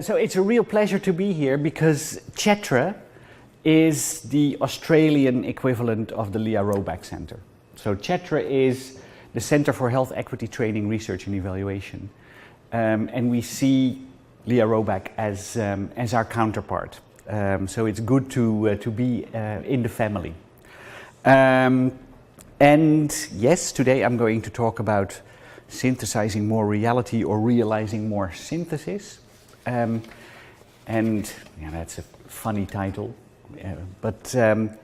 So it's a real pleasure to be here because CHETRE is the Australian equivalent of the Léa-Roback Centre. So CHETRE is the Centre for Health Equity Training, Research and Evaluation. And we see Léa-Roback as our counterpart. So it's good to be in the family. And yes, today I'm going to talk about synthesizing more reality or realizing more synthesis. And yeah, that's a funny title, but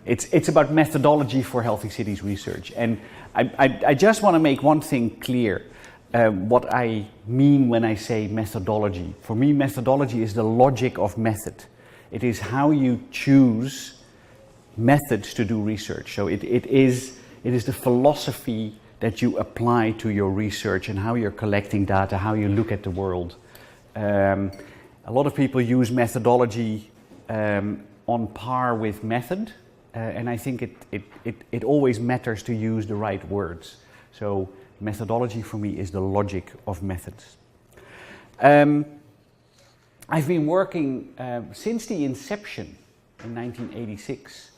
it's about methodology for healthy cities research. And I just want to make one thing clear, what I mean when I say methodology. For me, methodology is the logic of method. It is how you choose methods to do research. So it is the philosophy that you apply to your research and how you're collecting data, how you look at the world. A lot of people use methodology on par with method, and I think it always matters to use the right words. So methodology for me is the logic of methods. I've been working since the inception in 1986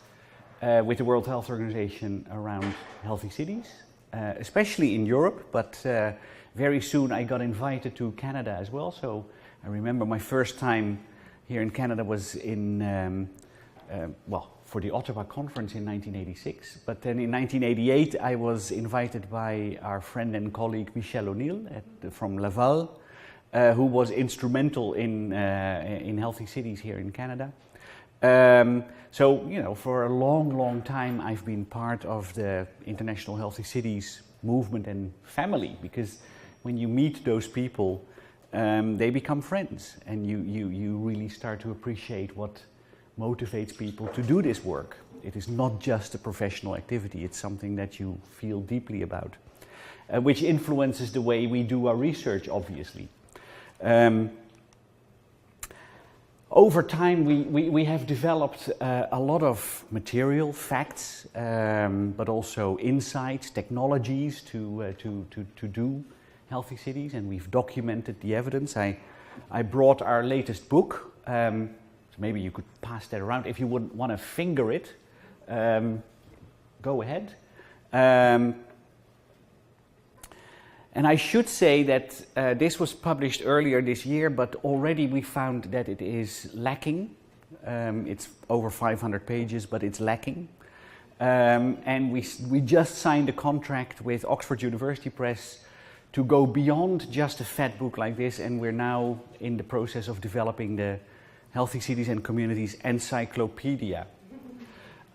with the World Health Organization around healthy cities, especially in Europe, but very soon I got invited to Canada as well. So I remember my first time here in Canada was in, for the Ottawa conference in 1986. But then in 1988 I was invited by our friend and colleague Michel O'Neill from Laval, who was instrumental in healthy cities here in Canada. So, you know, for a long time I've been part of the International Healthy Cities movement and family, because when you meet those people, they become friends, and you really start to appreciate what motivates people to do this work. It is not just a professional activity, it's something that you feel deeply about, which influences the way we do our research, obviously. Over time we have developed a lot of material, facts, but also insights, technologies to do healthy cities, and we've documented the evidence. I brought our latest book, so maybe you could pass that around. If you wouldn't want to finger it, go ahead. And I should say that this was published earlier this year, but already we found that it is lacking. It's over 500 pages, but it's lacking. And we just signed a contract with Oxford University Press to go beyond just a fat book like this, and we're now in the process of developing the Healthy Cities and Communities Encyclopedia.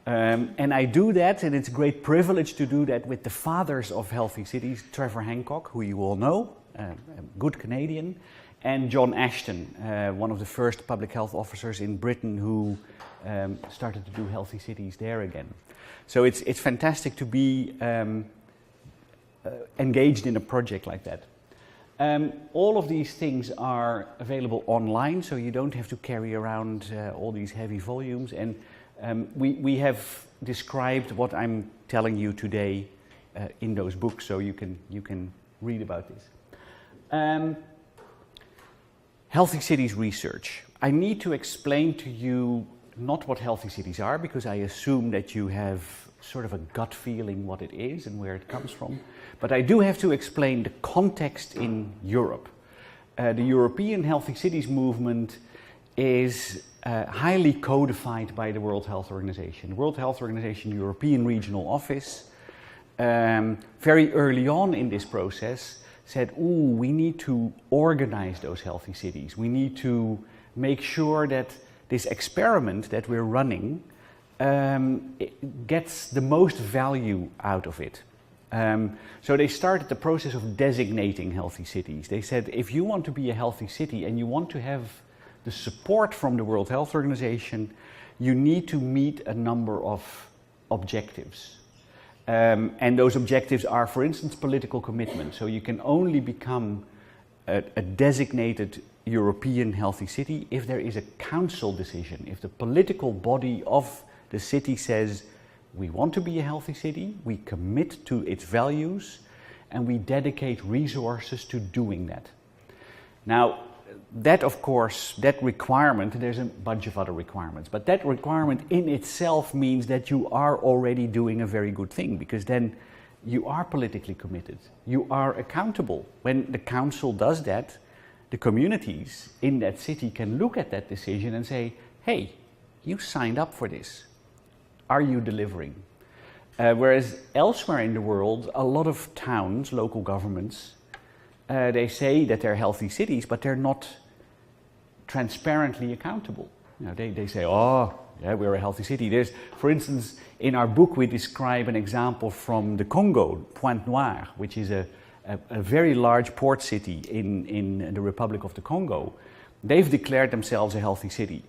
And I do that, and it's a great privilege to do that with the fathers of healthy cities, Trevor Hancock, who you all know, a good Canadian, and John Ashton, one of the first public health officers in Britain who started to do healthy cities there again. So it's fantastic to be engaged in a project like that. All of these things are available online, so you don't have to carry around all these heavy volumes, and we have described what I'm telling you today in those books, so you can read about this. Healthy cities research. I need to explain to you not what healthy cities are, because I assume that you have sort of a gut feeling what it is and where it comes from. But I do have to explain the context in Europe. The European Healthy Cities movement is highly codified by the World Health Organization. The World Health Organization European Regional Office, very early on in this process, said, we need to organize those healthy cities. We need to make sure that this experiment that we're running gets the most value out of it. So they started the process of designating healthy cities. They said, if you want to be a healthy city and you want to have the support from the World Health Organization, you need to meet a number of objectives. And those objectives are, for instance, political commitment. So you can only become a designated European healthy city if there is a council decision, if the political body of the city says, we want to be a healthy city, we commit to its values, and we dedicate resources to doing that. Now, that, of course, that requirement, and there's a bunch of other requirements, but that requirement in itself means that you are already doing a very good thing, because then you are politically committed. You are accountable. When the council does that, the communities in that city can look at that decision and say, hey, you signed up for this. Are you delivering? Whereas elsewhere in the world, a lot of towns, local governments, they say that they're healthy cities, but they're not transparently accountable. You know, they say, oh, yeah, we're a healthy city. There's, for instance, in our book, we describe an example from the Congo, Pointe-Noire, which is a very large port city in the Republic of the Congo. They've declared themselves a healthy city.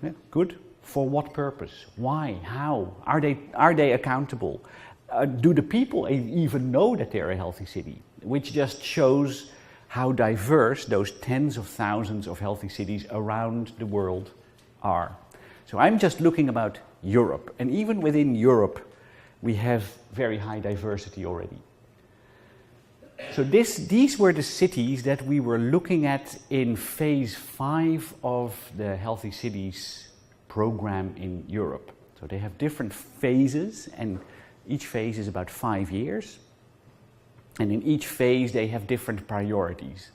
Yeah, good. For what purpose? Why? How? Are they accountable? Do the people even know that they're a healthy city? Which just shows how diverse those tens of thousands of healthy cities around the world are. So I'm just looking about Europe, and even within Europe we have very high diversity already. So these were the cities that we were looking at in phase 5 of the Healthy Cities program in Europe. So they have different phases, and each phase is about 5 years. And in each phase they have different priorities,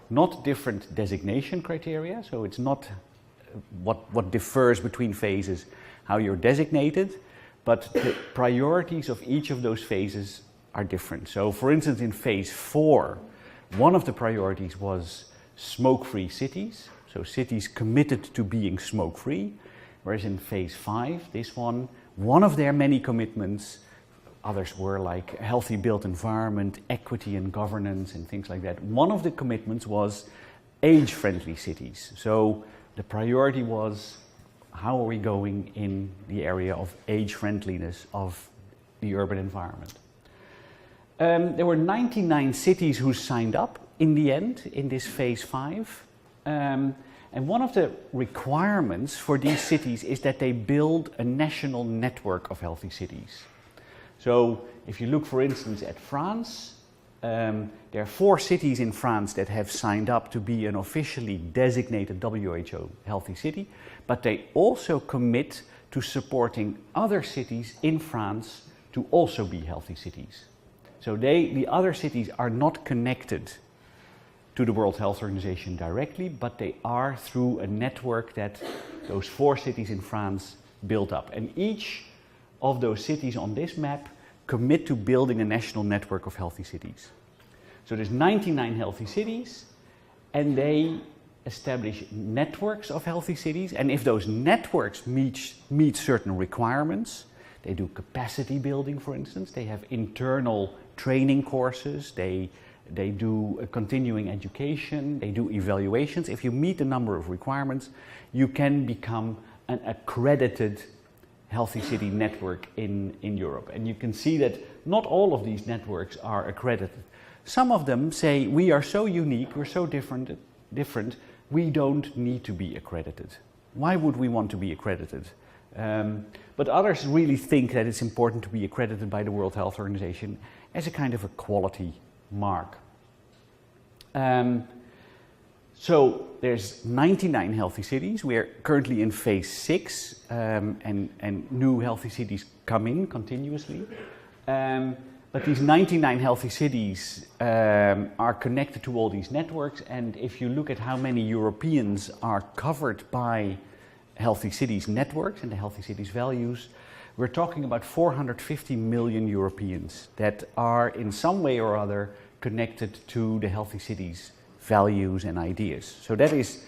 not different designation criteria. So it's not what differs between phases, how you're designated, but the priorities of each of those phases are different. So for instance, in phase 4, one of the priorities was smoke-free cities. So cities committed to being smoke-free. Whereas in phase 5, this one of their many commitments, others were like a healthy built environment, equity and governance and things like that. One of the commitments was age-friendly cities. So the priority was, how are we going in the area of age-friendliness of the urban environment? There were 99 cities who signed up in the end in this phase 5. And one of the requirements for these cities is that they build a national network of healthy cities. So if you look, for instance, at France, there are 4 cities in France that have signed up to be an officially designated WHO healthy city, but they also commit to supporting other cities in France to also be healthy cities. So the other cities are not connected to the World Health Organization directly, but they are through a network that those 4 cities in France built up. And each of those cities on this map commit to building a national network of healthy cities. So there's 99 healthy cities, and they establish networks of healthy cities. And if those networks meet certain requirements, they do capacity building, for instance. They have internal training courses. They do a continuing education, they do evaluations. If you meet a number of requirements, you can become an accredited healthy city network in Europe. And you can see that not all of these networks are accredited. Some of them say, we are so unique, we're so different, we don't need to be accredited. Why would we want to be accredited? But others really think that it's important to be accredited by the World Health Organization as a kind of a quality mark. So there's 99 healthy cities. We are currently in phase 6, and new healthy cities come in continuously. But these 99 healthy cities are connected to all these networks, and if you look at how many Europeans are covered by healthy cities networks and the healthy cities values, we're talking about 450 million Europeans that are in some way or other connected to the healthy cities values and ideas. So that is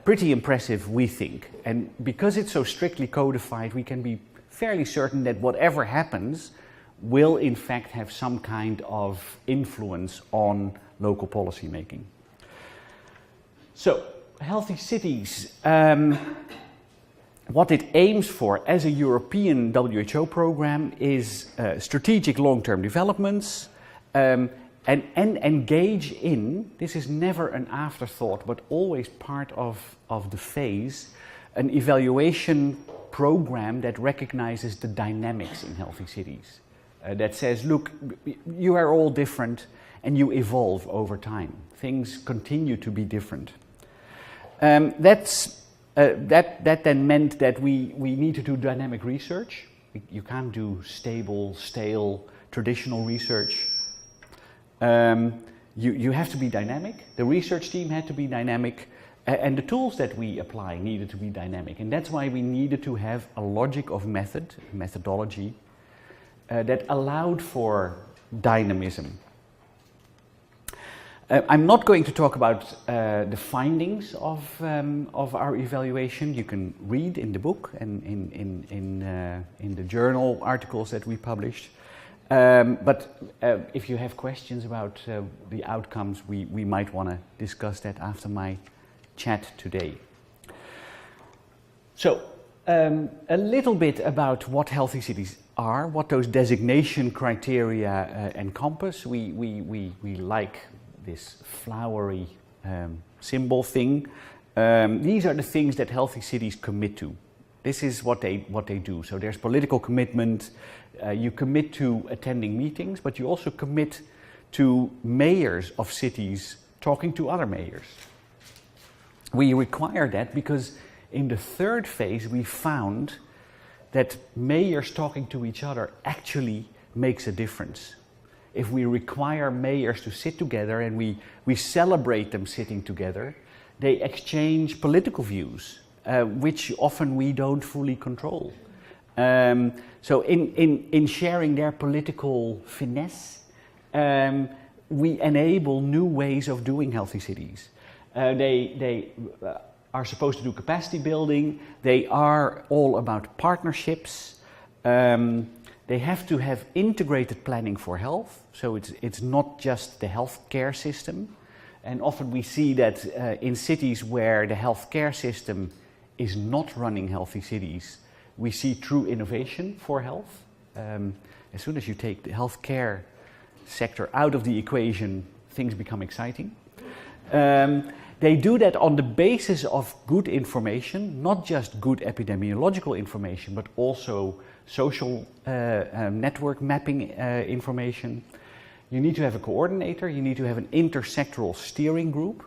pretty impressive, we think. And because it's so strictly codified, we can be fairly certain that whatever happens will in fact have some kind of influence on local policy making. So, healthy cities. What it aims for as a European WHO program is strategic long-term developments and engage in, this is never an afterthought but always part of the phase, an evaluation program that recognizes the dynamics in healthy cities. That says, look, you are all different and you evolve over time. Things continue to be different. That then meant that we need to do dynamic research. You can't do stable, stale, traditional research. You have to be dynamic. The research team had to be dynamic, and the tools that we apply needed to be dynamic. And that's why we needed to have a logic of methodology, that allowed for dynamism. I'm not going to talk about the findings of our evaluation. You can read in the book and in the journal articles that we published. But if you have questions about the outcomes, we might want to discuss that after my chat today. So, a little bit about what healthy cities are, what those designation criteria encompass. We like this flowery symbol thing. These are the things that healthy cities commit to. This is what they do. So there's political commitment. You commit to attending meetings, but you also commit to mayors of cities talking to other mayors. We require that because in the third phase we found that mayors talking to each other actually makes a difference. If we require mayors to sit together and we celebrate them sitting together, they exchange political views, which often we don't fully control. So in sharing their political finesse, we enable new ways of doing healthy cities. They are supposed to do capacity building. They are all about partnerships. They have to have integrated planning for health, so it's not just the healthcare system. And often we see that in cities where the healthcare system is not running healthy cities, we see true innovation for health. As soon as you take the healthcare sector out of the equation, things become exciting. They do that on the basis of good information, not just good epidemiological information, but also social network mapping information. You need to have a coordinator, you need to have an intersectoral steering group.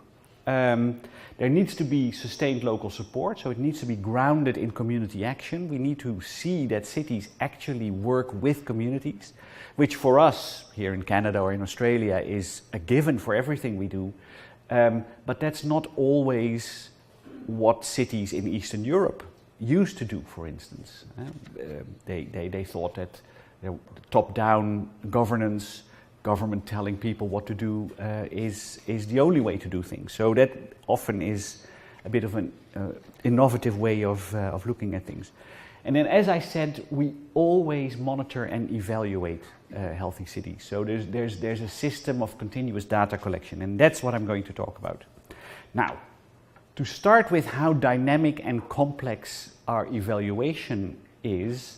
There needs to be sustained local support, so it needs to be grounded in community action. We need to see that cities actually work with communities, which for us here in Canada or in Australia is a given for everything we do. But that's not always what cities in Eastern Europe used to do, for instance. They thought that top-down governance, government telling people what to do is the only way to do things. So that often is a bit of an innovative way of looking at things. And then, as I said, we always monitor and evaluate healthy cities. So there's a system of continuous data collection, and that's what I'm going to talk about. Now, to start with how dynamic and complex our evaluation is,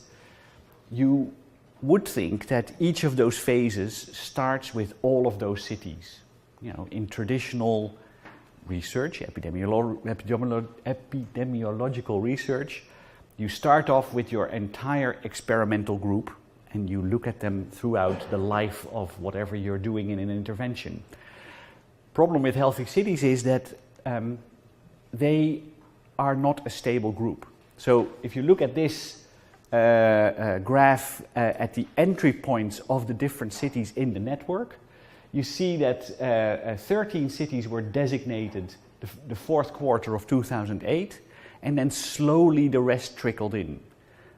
you would think that each of those phases starts with all of those cities. You know, in traditional research, epidemiological research, you start off with your entire experimental group and you look at them throughout the life of whatever you're doing in an intervention. Problem with healthy cities is that they are not a stable group. So if you look at this graph at the entry points of the different cities in the network, you see that 13 cities were designated the fourth quarter of 2008, and then slowly the rest trickled in.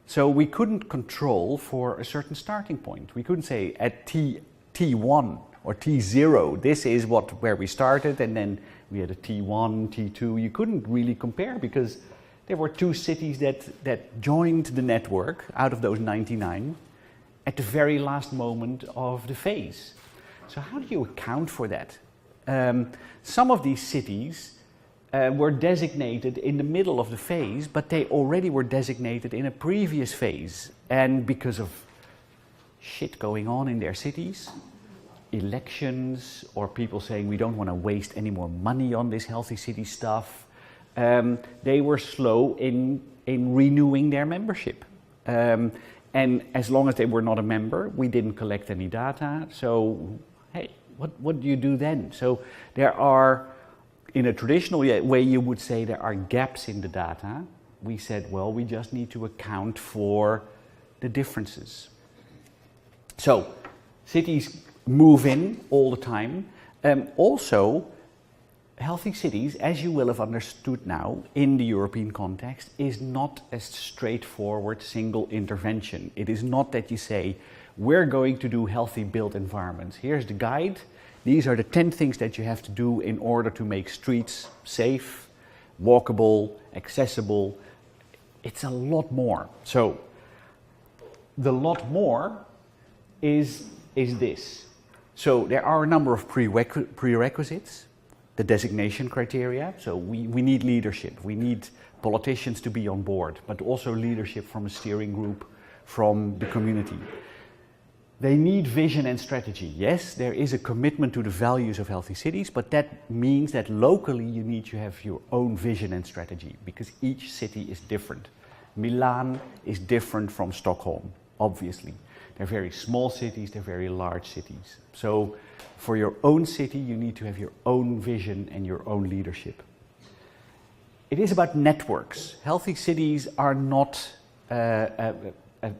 So we couldn't control for a certain starting point. We couldn't say at T1 or T0, this is where we started, and then we had a T1, T2. You couldn't really compare because there were 2 cities that joined the network out of those 99 at the very last moment of the phase. So how do you account for that? Some of these cities were designated in the middle of the phase, but they already were designated in a previous phase. And because of shit going on in their cities, elections, or people saying we don't want to waste any more money on this healthy city stuff, they were slow in renewing their membership. And as long as they were not a member, we didn't collect any data. So, hey, what do you do then? So there are in a traditional way, you would say there are gaps in the data. We said, well, we just need to account for the differences. So, cities move in all the time. Also, healthy cities, as you will have understood now, in the European context, is not a straightforward single intervention. It is not that you say, we're going to do healthy built environments. Here's the guide. These are the 10 things that you have to do in order to make streets safe, walkable, accessible. It's a lot more. So, the lot more is this. So, there are a number of prerequisites. The designation criteria, so we need leadership, we need politicians to be on board, but also leadership from a steering group, from the community. They need vision and strategy. Yes, there is a commitment to the values of healthy cities, but that means that locally you need to have your own vision and strategy, because each city is different. Milan is different from Stockholm, obviously. They're very small cities, they're very large cities. So for your own city, you need to have your own vision and your own leadership. It is about networks. Healthy cities are not a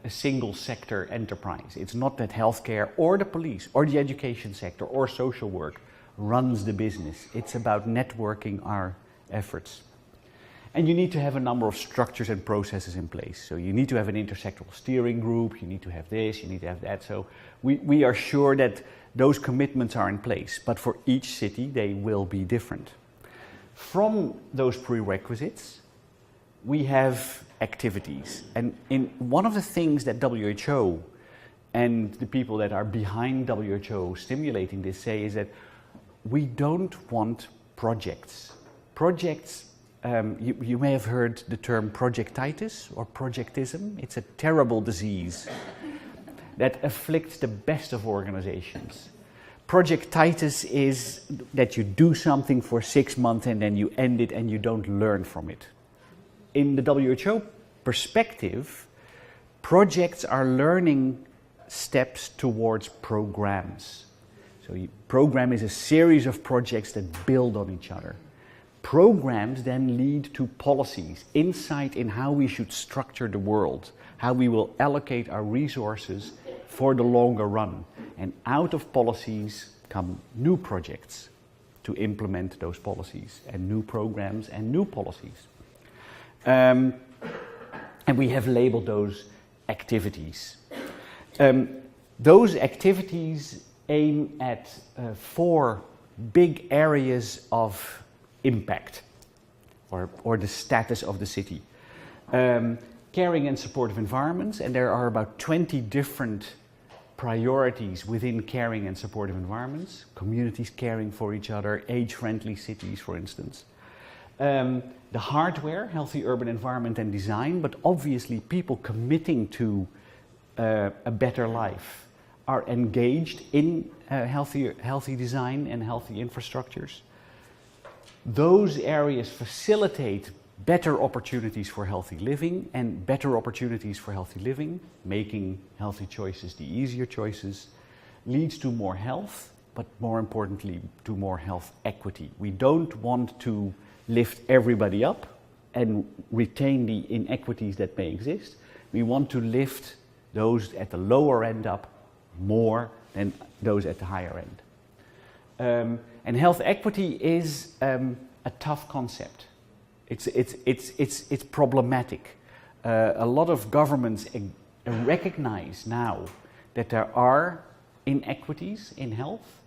single sector enterprise. It's not that healthcare or the police or the education sector or social work runs the business. It's about networking our efforts. And you need to have a number of structures and processes in place. So you need to have an intersectoral steering group, you need to have this, you need to have that. So we are sure that those commitments are in place, but for each city they will be different. From those prerequisites, we have activities. And one of the things that WHO and the people that are behind WHO stimulating this say is that we don't want projects. Projects, you may have heard the term projectitis or projectism. It's a terrible disease that afflicts the best of organizations. Projectitis is that you do something for 6 months and then you end it and you don't learn from it. In the WHO perspective, projects are learning steps towards programs. So program is a series of projects that build on each other. Programs then lead to policies, insight in how we should structure the world, how we will allocate our resources for the longer run. And out of policies come new projects to implement those policies, and new programs and new policies. And we have labeled those activities. Those activities aim at 4 big areas of impact, or the status of the city. Caring and supportive environments, and there are about 20 different priorities within caring and supportive environments. Communities caring for each other, age-friendly cities, for instance. The hardware, healthy urban environment and design, but obviously people committing to a better life are engaged in healthy design and healthy infrastructures. Those areas facilitate better opportunities for healthy living, and better opportunities for healthy living, making healthy choices the easier choices, leads to more health, but more importantly, to more health equity. We don't want to lift everybody up and retain the inequities that may exist. We want to lift those at the lower end up more than those at the higher end. And health equity is a tough concept. It's problematic. A lot of governments recognize now that there are inequities in health,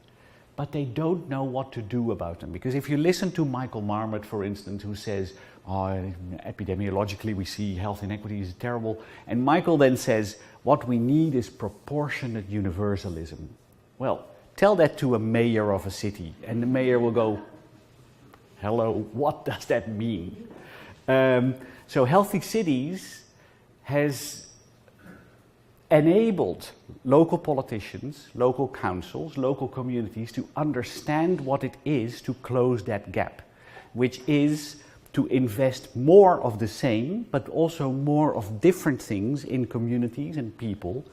but they don't know what to do about them. Because if you listen to Michael Marmot, for instance, who says, epidemiologically we see health inequities is terrible, and Michael then says, what we need is proportionate universalism. Well, tell that to a mayor of a city, and the mayor will go, hello, what does that mean? So Healthy Cities has enabled local politicians, local councils, local communities to understand what it is to close that gap, which is to invest more of the same, but also more of different things in communities and people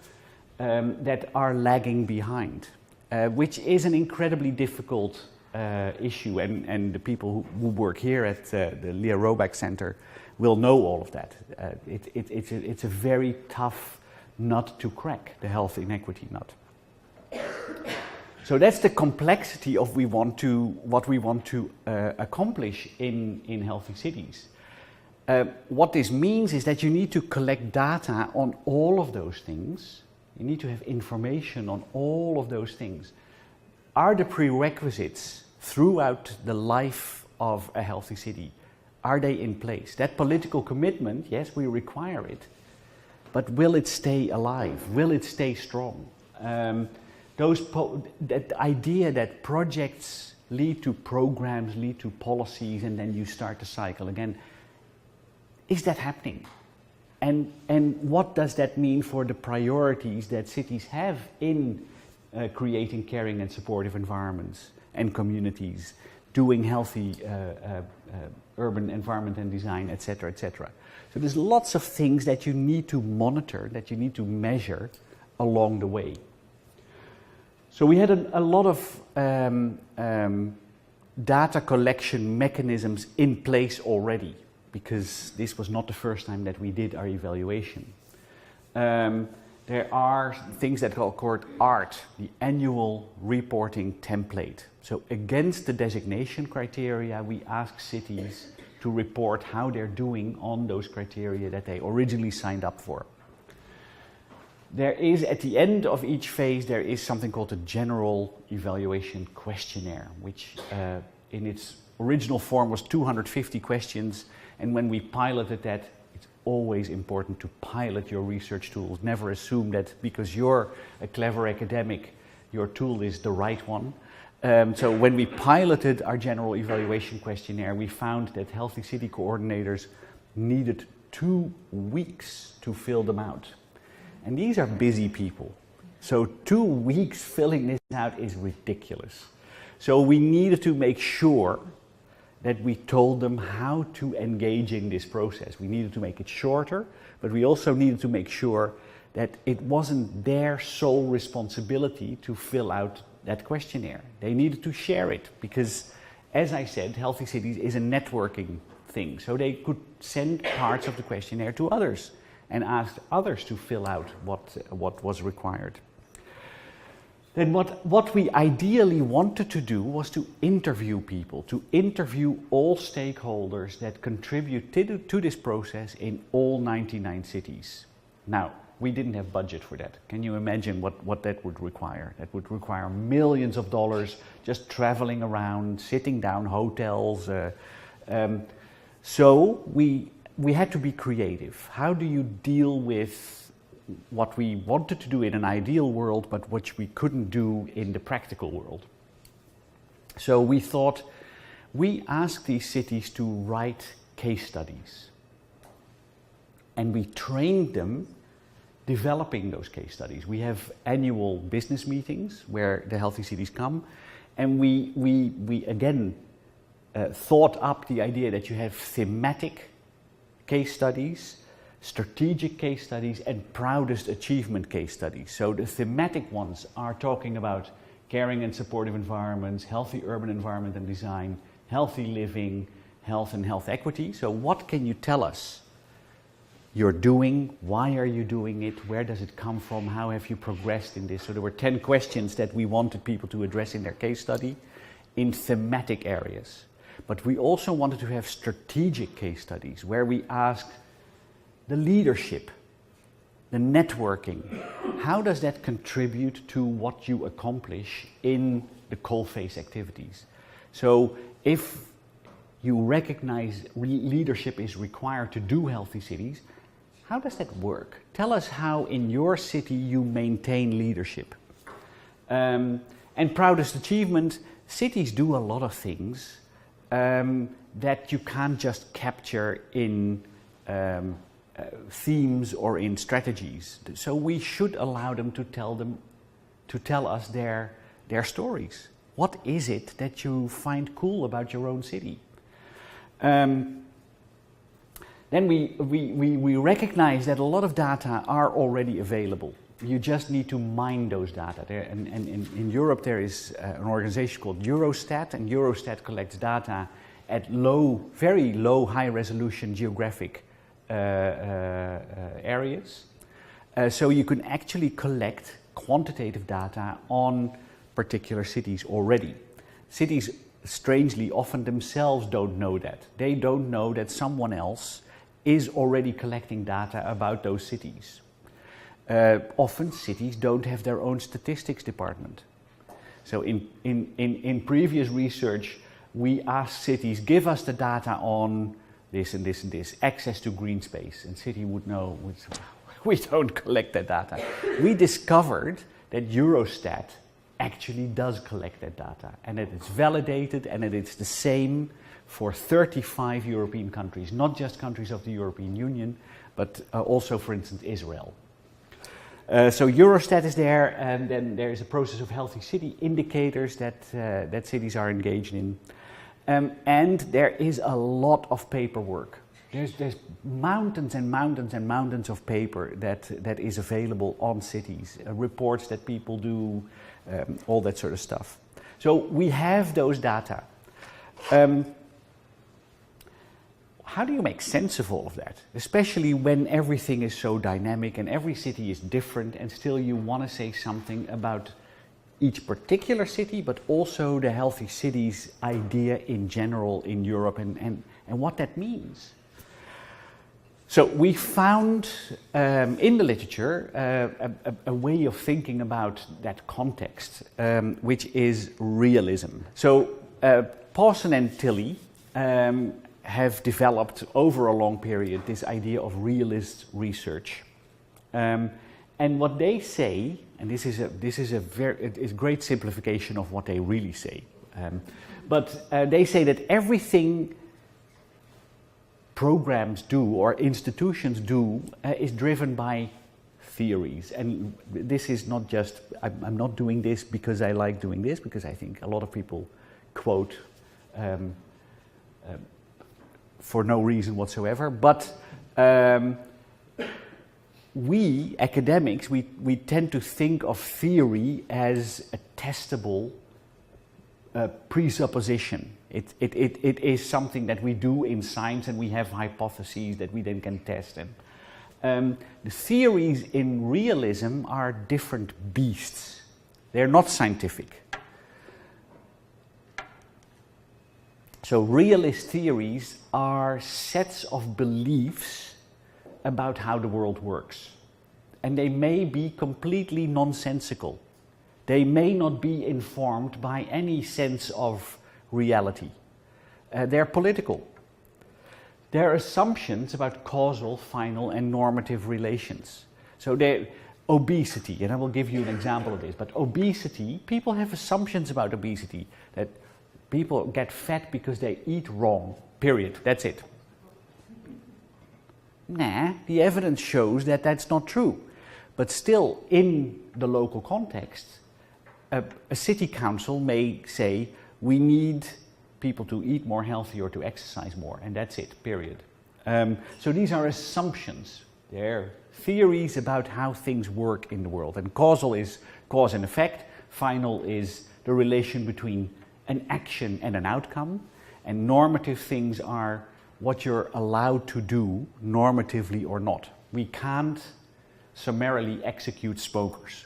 that are lagging behind, which is an incredibly difficult issue, and the people who work here at the Léa-Roback Center will know all of that. It's a very tough nut to crack, the health inequity nut. So that's the complexity of what we want to accomplish in healthy cities. What this means is that you need to collect data on all of those things. You need to have information on all of those things. Are the prerequisites throughout the life of a healthy city, are they in place? That political commitment, yes, we require it, but will it stay alive? Will it stay strong? That idea that projects lead to programs, lead to policies, and then you start the cycle again, is that happening? And what does that mean for the priorities that cities have in creating caring and supportive environments and communities, doing healthy urban environment and design, etc., etc. So there's lots of things that you need to monitor, that you need to measure along the way. So we had a lot of data collection mechanisms in place already, because this was not the first time that we did our evaluation. There are things that are called ART, the annual reporting template. So against the designation criteria, we ask cities to report how they're doing on those criteria that they originally signed up for. There is, at the end of each phase, there is something called a general evaluation questionnaire, which in its original form was 250 questions. And when we piloted that, it's always important to pilot your research tools. Never assume that because you're a clever academic, your tool is the right one. So when we piloted our general evaluation questionnaire, we found that healthy city coordinators needed 2 weeks to fill them out. And these are busy people. So 2 weeks filling this out is ridiculous. So we needed to make sure that we told them how to engage in this process. We needed to make it shorter, but we also needed to make sure that it wasn't their sole responsibility to fill out that questionnaire. They needed to share it because, as I said, Healthy Cities is a networking thing. So they could send parts of the questionnaire to others and ask others to fill out what was required. Then what we ideally wanted to do was to interview people, to interview all stakeholders that contributed to this process in all 99 cities. Now, we didn't have budget for that. Can you imagine what that would require? That would require millions of dollars just traveling around, sitting down, hotels. So we had to be creative. How do you deal with what we wanted to do in an ideal world, but which we couldn't do in the practical world? So we thought, we asked these cities to write case studies. And we trained them developing those case studies. We have annual business meetings where the healthy cities come, and we again thought up the idea that you have thematic case studies, strategic case studies, and proudest achievement case studies. So the thematic ones are talking about caring and supportive environments, healthy urban environment and design, healthy living, health and health equity. So what can you tell us you're doing? Why are you doing it? Where does it come from? How have you progressed in this? So there were 10 questions that we wanted people to address in their case study in thematic areas. But we also wanted to have strategic case studies where we asked the leadership, the networking, how does that contribute to what you accomplish in the coalface activities? So if you recognize leadership is required to do healthy cities, how does that work? Tell us how in your city you maintain leadership. And proudest achievement, cities do a lot of things that you can't just capture in themes or in strategies. So we should allow them to tell us their stories. What is it that you find cool about your own city? Then we recognize that a lot of data are already available. you just need to mine those data. And in Europe there is an organization called Eurostat, and Eurostat collects data at very low, high-resolution geographic areas. So you can actually collect quantitative data on particular cities already. Cities, strangely, often themselves don't know that. They don't know that someone else is already collecting data about those cities. Often cities don't have their own statistics department. So in previous research, we asked cities, give us the data on this and this and this, access to green space, and city would know, we don't collect that data. We discovered that Eurostat actually does collect that data, and that it's validated, and that it's the same for 35 European countries, not just countries of the European Union, but also, for instance, Israel. So Eurostat is there, and then there is a process of healthy city indicators that cities are engaged in. And there is a lot of paperwork. There's mountains and mountains and mountains of paper that is available on cities, reports that people do, all that sort of stuff. So we have those data. How do you make sense of all of that? Especially when everything is so dynamic and every city is different, and still you want to say something about each particular city, but also the healthy cities idea in general in Europe, and what that means. So we found in the literature a way of thinking about that context, which is realism. So Pawson and Tilley have developed over a long period this idea of realist research. And what they say, and this is a great simplification of what they really say, but they say that everything programs do or institutions do is driven by theories. And this is not just, I'm not doing this because I like doing this, because I think a lot of people quote for no reason whatsoever, but we academics, we tend to think of theory as a testable presupposition. It is something that we do in science, and we have hypotheses that we then can test. And the theories in realism are different beasts. They're not scientific. So realist theories are sets of beliefs about how the world works. And they may be completely nonsensical. They may not be informed by any sense of reality. They're political. They're assumptions about causal, final, and normative relations. So obesity, and I will give you an example of this, but obesity, people have assumptions about obesity, that people get fat because they eat wrong, period, that's it. Nah, the evidence shows that that's not true. But still, in the local context, a city council may say, we need people to eat more healthy or to exercise more, and that's it, period. So these are assumptions. They're theories about how things work in the world. And causal is cause and effect. Final is the relation between an action and an outcome. And normative things are what you're allowed to do, normatively or not. We can't summarily execute smokers,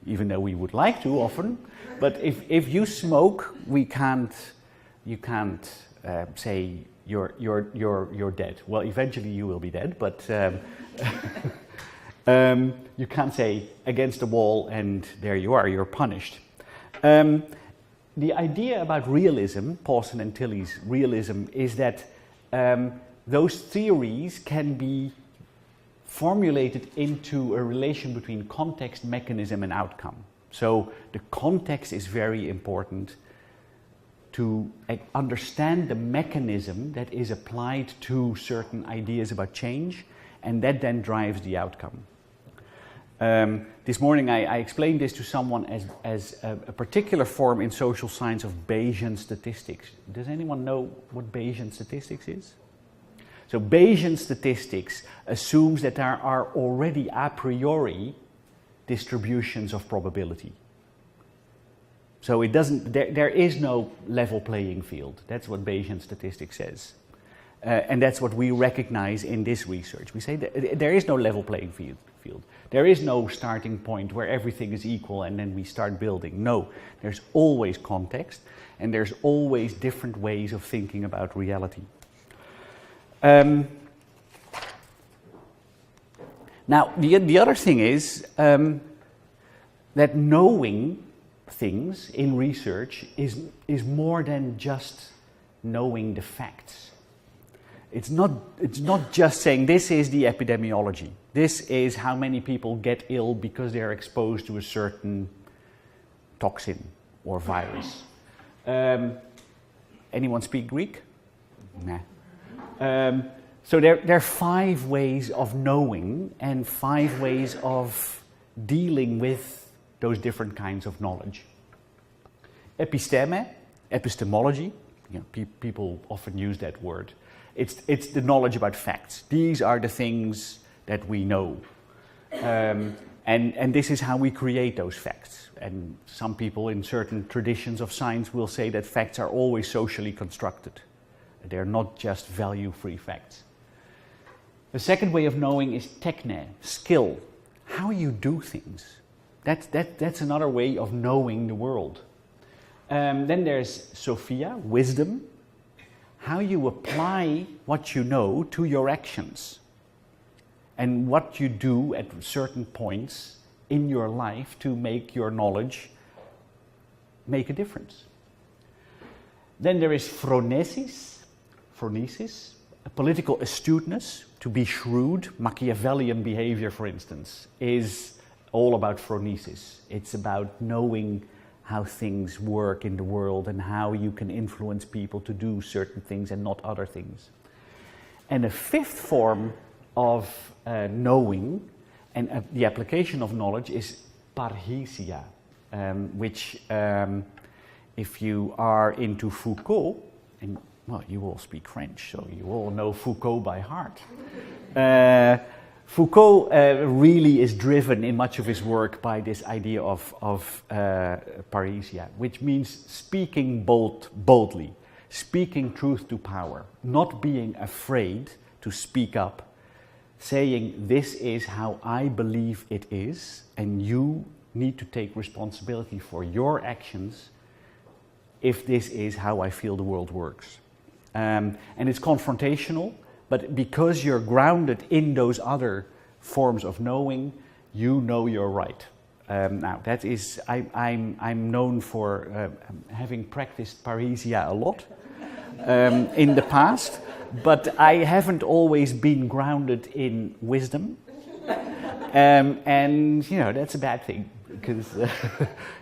even though we would like to often. But if you smoke, you can't say you're dead. Well, eventually you will be dead, but you can't say against the wall and there you are, you're punished. The idea about realism, Pawson and Tilley's realism, is that those theories can be formulated into a relation between context, mechanism, and outcome. So the context is very important to understand the mechanism that is applied to certain ideas about change, and that then drives the outcome. This morning I explained this to someone as a particular form in social science of Bayesian statistics. Does anyone know what Bayesian statistics is? So Bayesian statistics assumes that there are already a priori distributions of probability. So it doesn't, there is no level playing field. That's what Bayesian statistics says. And that's what we recognize in this research. We say that there is no level playing field. There is no starting point where everything is equal and then we start building. No, there's always context and there's always different ways of thinking about reality. Now, the other thing is that knowing things in research is more than just knowing the facts. It's not just saying this is the epidemiology. This is how many people get ill because they're exposed to a certain toxin or virus. Anyone speak Greek? Nah. So there are 5 ways of knowing and 5 ways of dealing with those different kinds of knowledge. Episteme, epistemology, people often use that word. It's the knowledge about facts. These are the things that we know. And this is how we create those facts. And some people in certain traditions of science will say that facts are always socially constructed. They're not just value-free facts. The second way of knowing is techne, skill, how you do things. That's another way of knowing the world. Then there's Sophia, wisdom, how you apply what you know to your actions and what you do at certain points in your life to make your knowledge make a difference. Then there is phronesis, a political astuteness, to be shrewd. Machiavellian behavior, for instance, is all about phronesis. It's about knowing how things work in the world and how you can influence people to do certain things and not other things. And a 5th form of knowing and the application of knowledge is parrhesia, which if you are into Foucault, and well, you all speak French, so you all know Foucault by heart. Foucault really is driven in much of his work by this idea of parrhesia, which means speaking boldly, speaking truth to power, not being afraid to speak up, saying this is how I believe it is, and you need to take responsibility for your actions if this is how I feel the world works. And it's confrontational, but because you're grounded in those other forms of knowing, you know you're right. Now, that is, I'm known for having practiced parrhesia a lot in the past, but I haven't always been grounded in wisdom. And, you know, that's a bad thing, because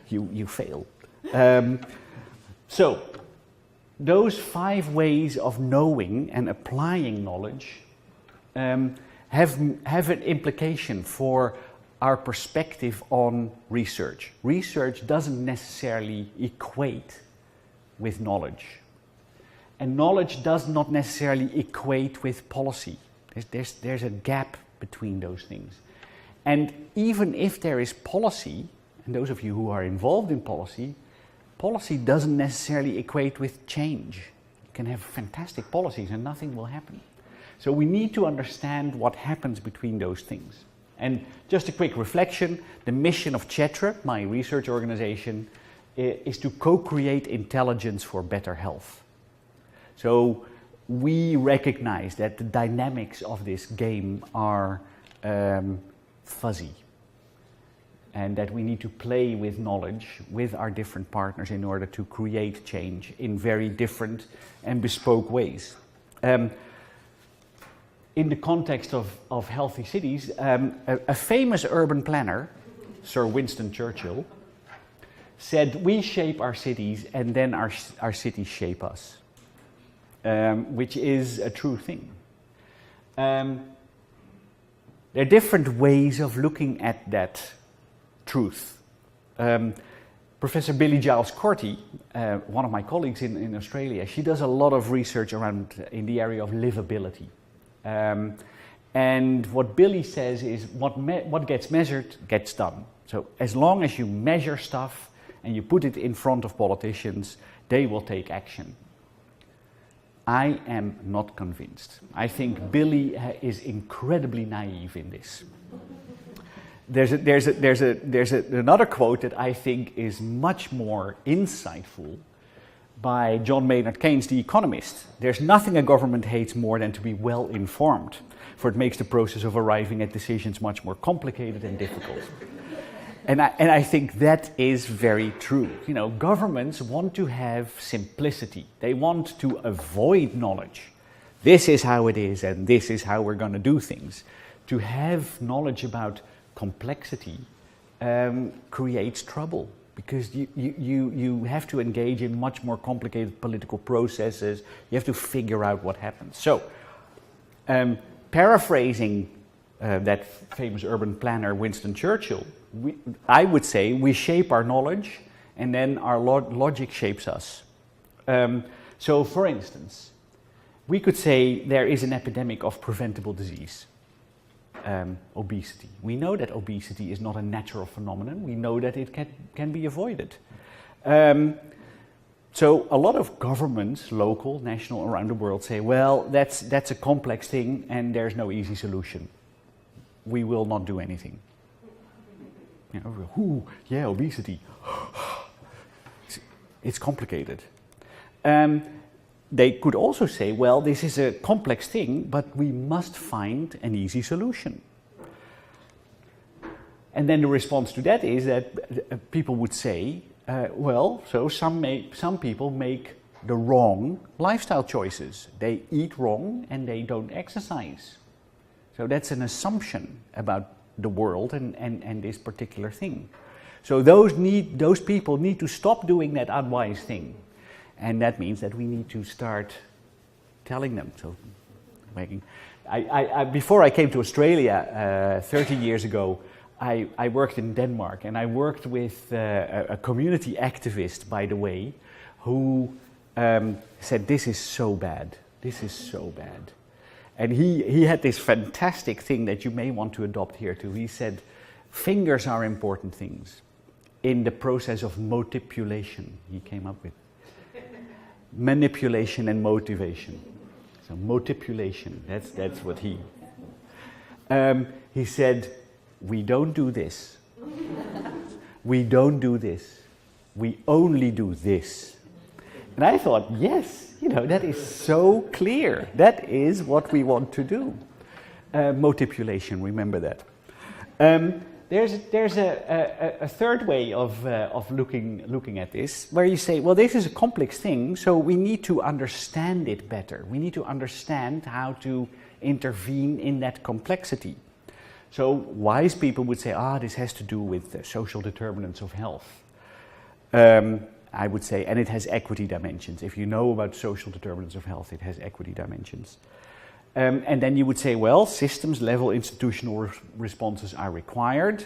you fail. So, those 5 ways of knowing and applying knowledge have an implication for our perspective on research. Research doesn't necessarily equate with knowledge. And knowledge does not necessarily equate with policy. There's a gap between those things. And even if there is policy, and those of you who are involved in policy doesn't necessarily equate with change. You can have fantastic policies and nothing will happen. So we need to understand what happens between those things. And just a quick reflection, the mission of CHETRE, my research organization, is to co-create intelligence for better health. So we recognize that the dynamics of this game are fuzzy, and that we need to play with knowledge with our different partners in order to create change in very different and bespoke ways. In the context of healthy cities, a famous urban planner, Sir Winston Churchill, said, "We shape our cities and then our cities shape us," which is a true thing. There are different ways of looking at that truth. Professor Billie Giles Corti, one of my colleagues in Australia, she does a lot of research around in the area of livability. And what Billy says is what gets measured gets done. So as long as you measure stuff and you put it in front of politicians, they will take action. I am not convinced. I think Billy is incredibly naive in this. There's another quote that I think is much more insightful by John Maynard Keynes, the economist. There's nothing a government hates more than to be well informed, for it makes the process of arriving at decisions much more complicated and difficult. And I think that is very true. You know, governments want to have simplicity. They want to avoid knowledge. This is how it is, and this is how we're going to do things. To have knowledge about complexity creates trouble, because you have to engage in much more complicated political processes. You have to figure out what happens. So, paraphrasing that famous urban planner Winston Churchill, I would say we shape our knowledge and then our logic shapes us. So, for instance, we could say there is an epidemic of preventable disease. Obesity. We know that obesity is not a natural phenomenon. We know that it can be avoided. So a lot of governments, local, national, around the world say, well, that's a complex thing and there's no easy solution. We will not do anything. You know, yeah, obesity. It's complicated. They could also say, well, this is a complex thing, but we must find an easy solution. And then the response to that is that people would say, well, so some people make the wrong lifestyle choices. They eat wrong and they don't exercise. So that's an assumption about the world and this particular thing. So those people need to stop doing that unwise thing. And that means that we need to start telling them. So, before I came to Australia 30 years ago, I worked in Denmark, and I worked with a community activist, by the way, who said, this is so bad, this is so bad. And he had this fantastic thing that you may want to adopt here too. He said, fingers are important things in the process of multipulation, he came up with. Manipulation and motivation. So multipulation, that's what he said, we don't do this. We don't do this. We only do this. And I thought, yes, you know, that is so clear. That is what we want to do. Multipulation, remember that. There's a third way of looking at this, where you say, well, this is a complex thing, so we need to understand it better. We need to understand how to intervene in that complexity. So wise people would say, this has to do with the social determinants of health. I would say, and it has equity dimensions. If you know about social determinants of health, it has equity dimensions. And then you would say, well, systems level institutional responses are required.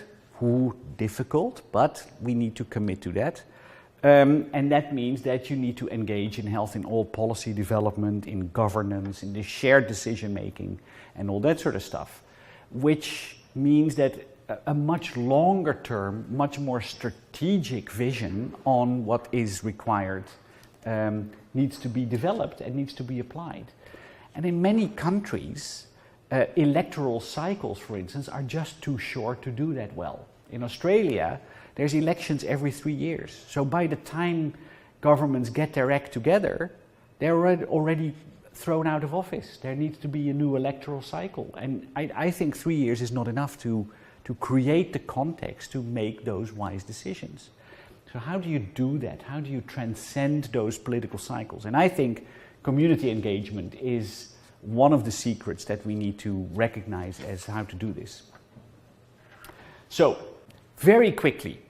Difficult, but we need to commit to that. And that means that you need to engage in health in all policy development, in governance, in the shared decision making, and all that sort of stuff. Which means that a much longer term, much more strategic vision on what is required needs to be developed and needs to be applied. And in many countries, electoral cycles, for instance, are just too short to do that well. In Australia, there's elections every 3 years. So by the time governments get their act together, they're already thrown out of office. There needs to be a new electoral cycle. And I think 3 years is not enough to create the context to make those wise decisions. So how do you do that? How do you transcend those political cycles? And I think community engagement is one of the secrets that we need to recognize as how to do this. So, very quickly,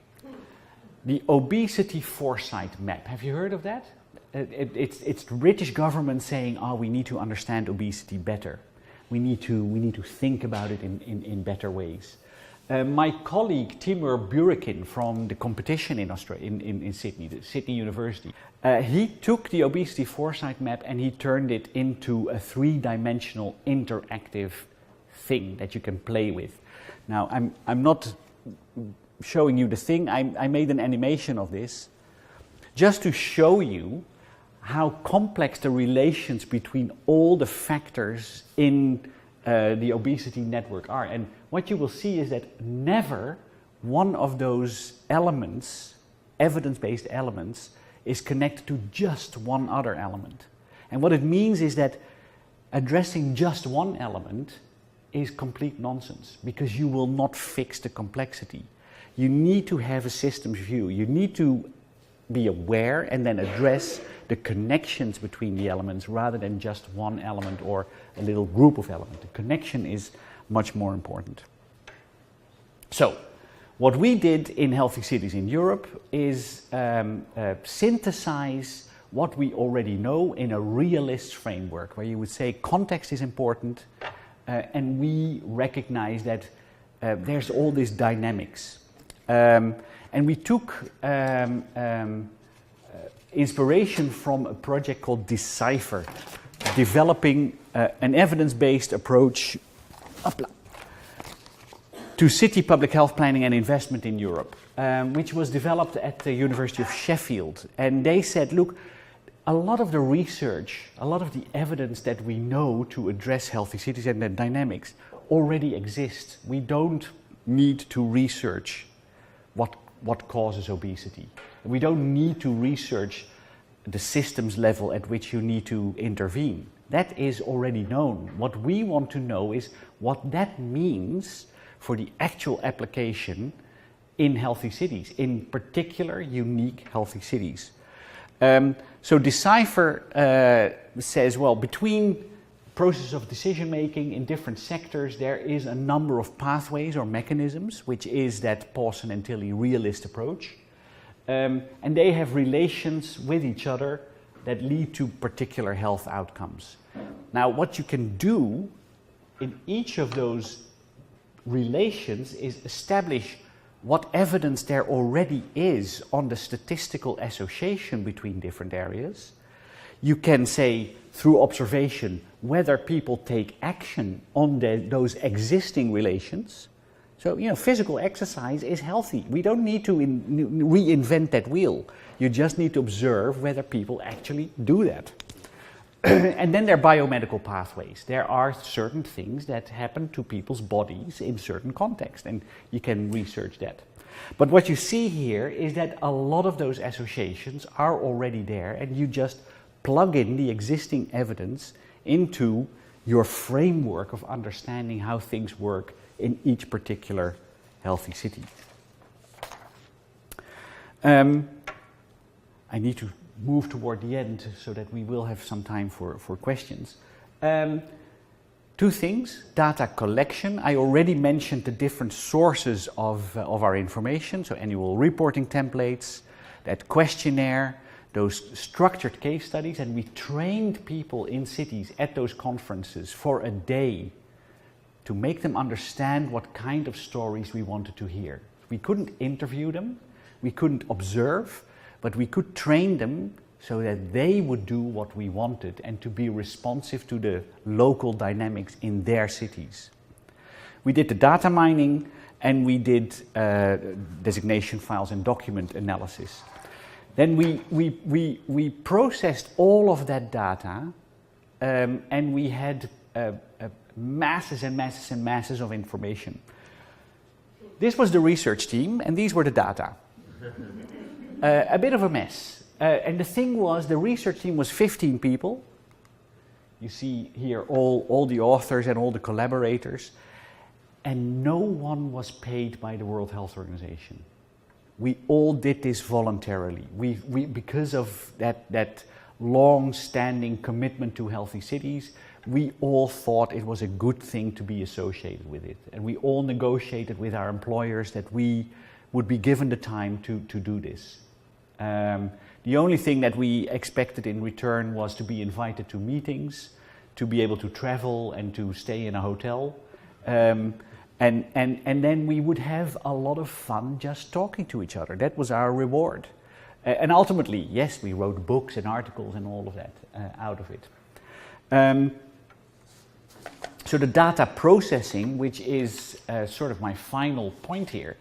the Obesity Foresight Map. Have you heard of that? It's the British government saying, we need to understand obesity better. We need to think about it in better ways. My colleague Timur Burikin from the competition in Australia, in Sydney, the Sydney University, he took the Obesity Foresight Map and he turned it into a three-dimensional interactive thing that you can play with. Now, I'm not showing you the thing, I made an animation of this just to show you how complex the relations between all the factors in the obesity network are. And what you will see is that never one of those elements, evidence-based elements, is connected to just one other element. And what it means is that addressing just one element is complete nonsense, because you will not fix the complexity. You need to have a systems view. You need to be aware and then address the connections between the elements rather than just one element or a little group of elements. The connection is much more important. So, what we did in Healthy Cities in Europe is synthesize what we already know in a realist framework, where you would say context is important, and we recognize that there's all these dynamics. And we took inspiration from a project called Decipher, developing an evidence-based approach to city public health planning and investment in Europe, which was developed at the University of Sheffield. And they said, look, a lot of the research, a lot of the evidence that we know to address healthy cities and their dynamics already exists. We don't need to research what causes obesity. We don't need to research the systems level at which you need to intervene. That is already known. What we want to know is what that means for the actual application in healthy cities, in particular unique healthy cities. So Decipher says, well, between process of decision making in different sectors, there is a number of pathways or mechanisms, which is that Pawson and Tilley realist approach. And they have relations with each other that lead to particular health outcomes. Now, what you can do in each of those relations is establish what evidence there already is on the statistical association between different areas. You can say, through observation, whether people take action on those existing relations. So, you know, physical exercise is healthy. We don't need to reinvent that wheel. You just need to observe whether people actually do that. And then there are biomedical pathways. There are certain things that happen to people's bodies in certain contexts, and you can research that. But what you see here is that a lot of those associations are already there, and you just plug in the existing evidence into your framework of understanding how things work in each particular healthy city. I need to move toward the end so that we will have some time for questions. Two things: data collection. I already mentioned the different sources of our information, so annual reporting templates, that questionnaire, those structured case studies, and we trained people in cities at those conferences for a day to make them understand what kind of stories we wanted to hear. We couldn't interview them, we couldn't observe, but we could train them so that they would do what we wanted and to be responsive to the local dynamics in their cities. We did the data mining, and we did designation files and document analysis. Then we processed all of that data, and we had masses and masses and masses of information. This was the research team, and these were the data. A bit of a mess. And the thing was, the research team was 15 people. You see here all the authors and all the collaborators. And no one was paid by the World Health Organization. We all did this voluntarily. Because of that long-standing commitment to healthy cities, we all thought it was a good thing to be associated with it. And we all negotiated with our employers that we would be given the time to do this. The only thing that we expected in return was to be invited to meetings, to be able to travel and to stay in a hotel. And And then we would have a lot of fun just talking to each other. That was our reward. And ultimately, yes, we wrote books and articles and all of that out of it. So the data processing, which is sort of my final point here,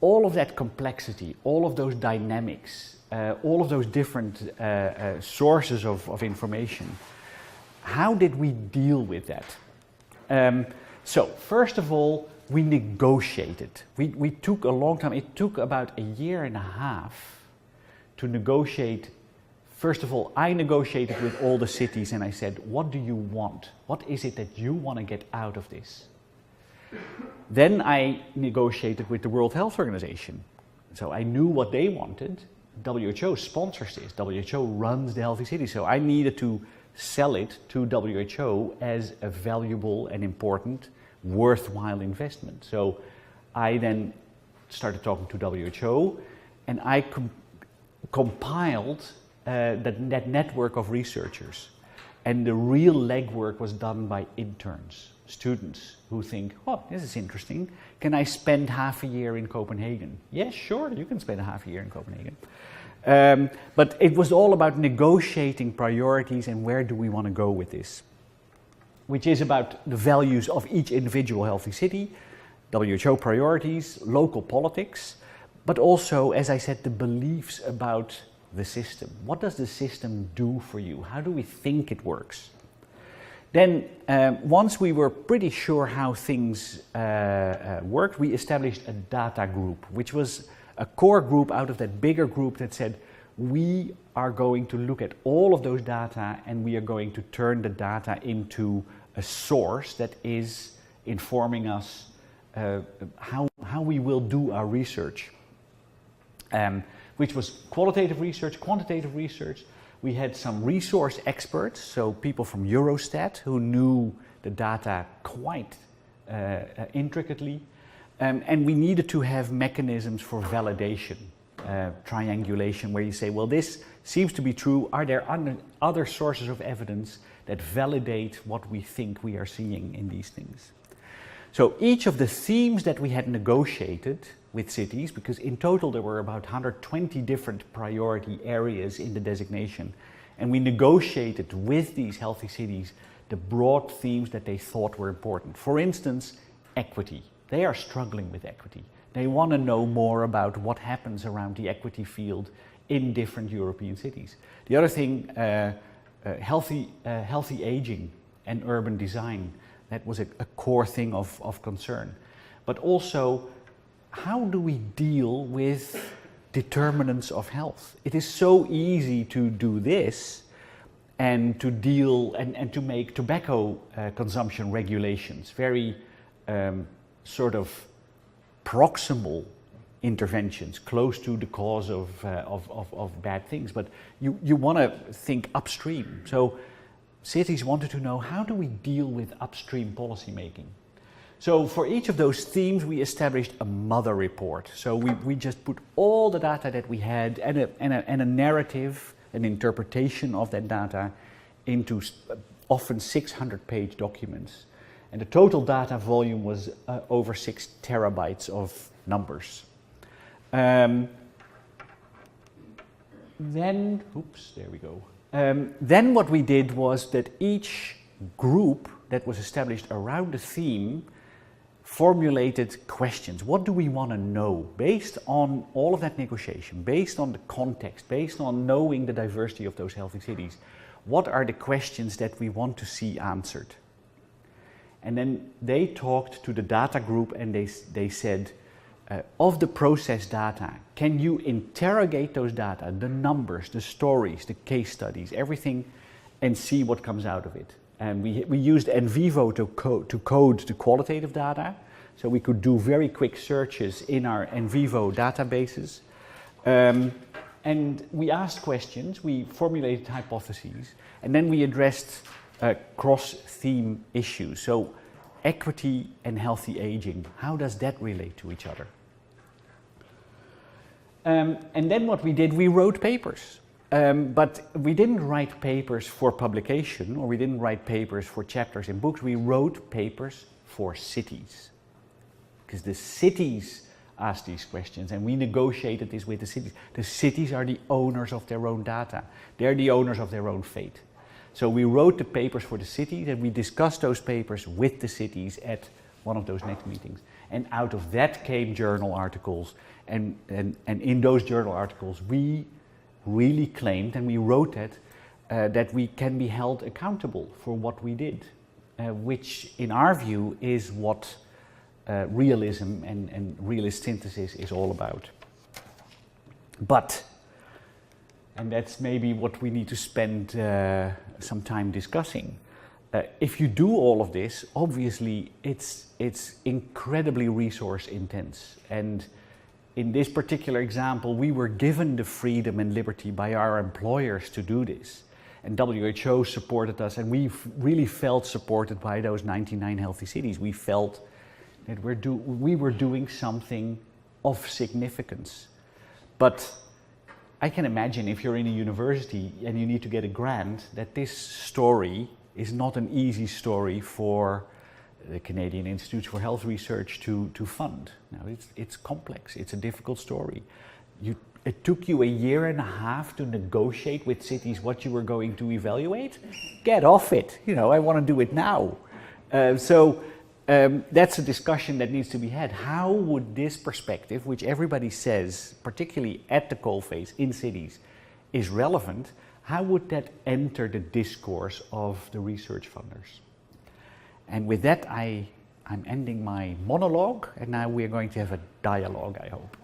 all of that complexity, all of those dynamics, all of those different sources of information, how did we deal with that? So first of all, we negotiated. We took a long time. It took about a year and a half to negotiate. First of all, I negotiated with all the cities and I said, what do you want? What is it that you want to get out of this? Then I negotiated with the World Health Organization. So I knew what they wanted. WHO sponsors this. WHO runs the Healthy City. So I needed to sell it to WHO as a valuable and important, worthwhile investment. So I then started talking to WHO and I compiled that network of researchers. And the real legwork was done by interns, students who think, oh, this is interesting. Can I spend half a year in Copenhagen? Yes, sure, you can spend a half a year in Copenhagen. But it was all about negotiating priorities and where do we want to go with this, which is about the values of each individual healthy city, WHO priorities, local politics, but also, as I said, the beliefs about the system. What does the system do for you? How do we think it works? Then, once we were pretty sure how things worked, we established a data group, which was a core group out of that bigger group that said, we are going to look at all of those data and we are going to turn the data into a source that is informing us how we will do our research. Which was qualitative research, quantitative research. We had some resource experts, so people from Eurostat who knew the data quite intricately. And we needed to have mechanisms for validation, triangulation, where you say, well, this seems to be true. Are there other sources of evidence that validate what we think we are seeing in these things? So each of the themes that we had negotiated with cities, because in total there were about 120 different priority areas in the designation, and we negotiated with these healthy cities the broad themes that they thought were important. For instance, equity. They are struggling with equity. They want to know more about what happens around the equity field in different European cities. The other thing, healthy aging and urban design. That was a core thing of concern. But also, how do we deal with determinants of health? It is so easy to do this and to deal and to make tobacco consumption regulations very sort of proximal interventions, close to the cause of bad things. But you want to think upstream. So cities wanted to know, how do we deal with upstream policy making? So for each of those themes, we established a mother report. So we just put all the data that we had and a narrative, an interpretation of that data into often 600-page documents. And the total data volume was over 6 terabytes of numbers. Then what we did was that each group that was established around the theme formulated questions. What do we want to know? Based on all of that negotiation, based on the context, based on knowing the diversity of those healthy cities, what are the questions that we want to see answered? And then they talked to the data group and they said, of the processed data, can you interrogate those data, the numbers, the stories, the case studies, everything, and see what comes out of it? And we used NVivo to code the qualitative data, so we could do very quick searches in our NVivo databases. And we asked questions, we formulated hypotheses, and then we addressed cross-theme issues. So equity and healthy aging, how does that relate to each other? And then what we did, we wrote papers. But we didn't write papers for publication, or we didn't write papers for chapters in books. We wrote papers for cities. because the cities asked these questions and we negotiated this with the cities. The cities are the owners of their own data. They're the owners of their own fate. So we wrote the papers for the cities and we discussed those papers with the cities at one of those next meetings. And out of that came journal articles. And in those journal articles, we really claimed, and we wrote that we can be held accountable for what we did, which in our view is what realism and realist synthesis is all about. But, and that's maybe what we need to spend some time discussing, if you do all of this, obviously it's incredibly resource intense. And in this particular example, we were given the freedom and liberty by our employers to do this. And WHO supported us, and we really felt supported by those 99 healthy cities. We felt that we were doing something of significance. But I can imagine if you're in a university and you need to get a grant, that this story is not an easy story for the Canadian Institutes for Health Research to fund. Now, it's complex, it's a difficult story. It took you a year and a half to negotiate with cities what you were going to evaluate. Get off it, I want to do it now. That's a discussion that needs to be had. How would this perspective, which everybody says, particularly at the coalface in cities, is relevant, how would that enter the discourse of the research funders? And with that, I'm ending my monologue, and now we're going to have a dialogue, I hope.